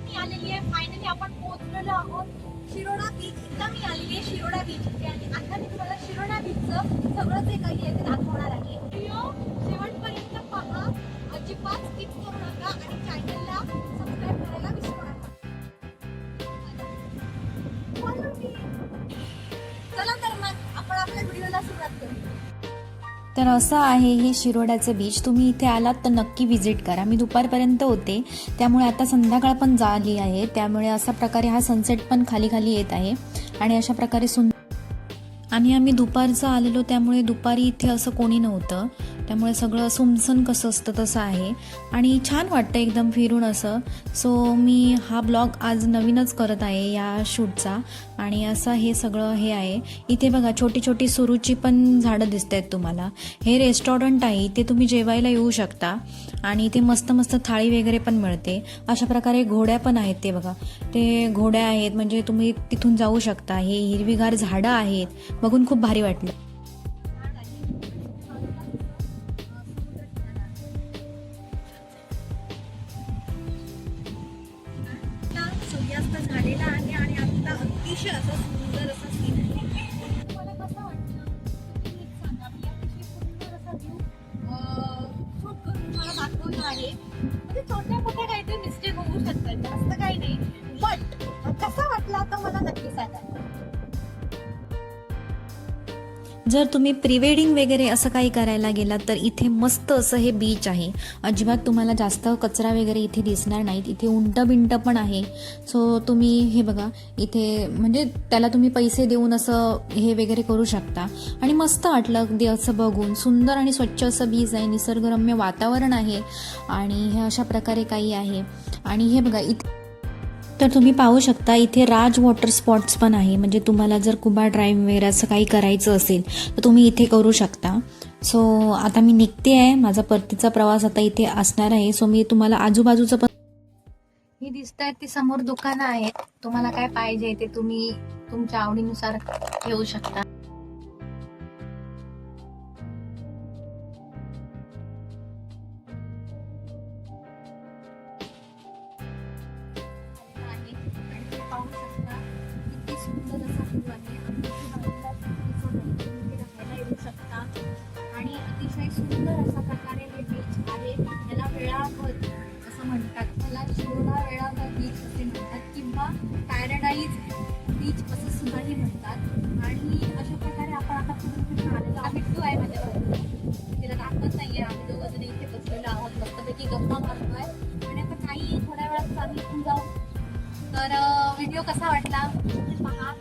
मी आलेली आहे. फायनली आपण पोहोचलेलो आहोत शिरोडा बीच. इथं मी आलेली आहे शिरोडा बीच इथे आणि आता मी तुम्हाला शिरोडा बीचचं सगळं जे काही आहे ते दाखवणार आहे. व्हिडिओ शेवटपर्यंत पहा, अजिबात स्किप करू नका आणि चॅनलला सबस्क्राईब करायला विसरू नका. चला तर मग आपण आपल्या व्हिडिओला सुरुवात करू. तर असं आहे हे शिरोड्याचं बीच. तुम्ही इथे आलात तर नक्की व्हिजिट करा. मी दुपारपर्यंत होते, त्यामुळे आता संध्याकाळ पण झाली आहे, त्यामुळे अशा प्रकारे हा सनसेट पण खाली खाली येत आहे आणि अशा प्रकारे आणि आम्ही दुपारचं आलेलो, त्यामुळे दुपारी इथे असं कोणी नव्हतं, त्यामुळे सगळं सुमसन कसं असतं तसं आहे आणि छान वाटतं एकदम फिरून असं. सो मी हा ब्लॉग आज नवीनच करत आहे या शूटचा आणि असं हे सगळं हे आहे. इथे बघा छोटी छोटी सुरूची पण झाडं दिसत आहेत तुम्हाला. हे रेस्टॉरंट आहे, इथे तुम्ही जेवायला येऊ शकता आणि इथे मस्त मस्त थाळी वगैरे पण मिळते. अशा प्रकारे घोड्या पण आहेत, ते बघा ते घोड्या आहेत, म्हणजे तुम्ही तिथून जाऊ शकता. हे हिरवीगार झाडं आहेत, बघून खूप भारी वाटलं. सूर्यास्त झालेला आहे आणि आता अतिशय असं सुंदर असं सीन आहे. तुम्हाला कसं वाटतं तुम्ही एक सांगा. मी अतिशय सुंदर असा व्ह्यू शूट करून तुम्हाला दाखवला आहे. म्हणजे छोट्या मोठ्या काहीतरी मिस्टेक होऊ शकतात, जास्त काही नाही, बट कसा वाटला तर मला नक्की सांगा. जर तुम्ही प्री वेडिंग वगैरे असं काही करायला गेलात तर इथे मस्त असं हे बीच आहे. अजिबात तुम्हाला जास्त कचरा वगैरे इथे दिसणार नाहीत. इथे उंट बिंट पण आहे. सो तुम्ही हे बघा इथे म्हणजे त्याला तुम्ही पैसे देऊन असं हे वगैरे करू शकता आणि मस्त वाटलं अगदी असं बघून. सुंदर आणि स्वच्छ असं बीच आहे, निसर्गरम्य वातावरण आहे आणि हे अशा प्रकारे काही आहे. आणि हे बघा इथे तर तुम्ही पाहू शकता इथे राज वॉटर स्पॉट्स पण आहे, म्हणजे तुम्हाला जर कुबा ड्राईव्ह वगैरे असं काही करायचं असेल तर तुम्ही इथे करू शकता. सो आता मी निघते आहे, माझा परतीचा प्रवास आता इथे असणार आहे. सो मी तुम्हाला आजूबाजूचं पण ही दिसत आहेत ती समोर दुकानं आहेत. तुम्हाला काय पाहिजे ते तुम्ही तुमच्या आवडीनुसार घेऊ शकता. पाहू शकता किती सुंदर असा व्ह्यू आहे. राहायला येऊ शकता आणि अतिशय सुंदर अशा प्रकारे हे बीच आहे. याला वेळाघर असं म्हणतात, त्याला शिरोडा वेळाघर बीच असे म्हणतात किंवा पॅराडाईज बीच असं सुद्धाही म्हणतात. आणि अशा प्रकारे आपण आता पुढे आलेलो आम्ही टू आहे माझ्याबरोबर, तिला दाखवत नाहीये. आम्ही दोघं जण इथे बसलेलो आहोत, मस्तपैकी गप्पा मारतोय आणि आता काही थोड्या वेळात आम्ही इथून जाऊ. तर व्हिडिओ कसा वाटला पहा.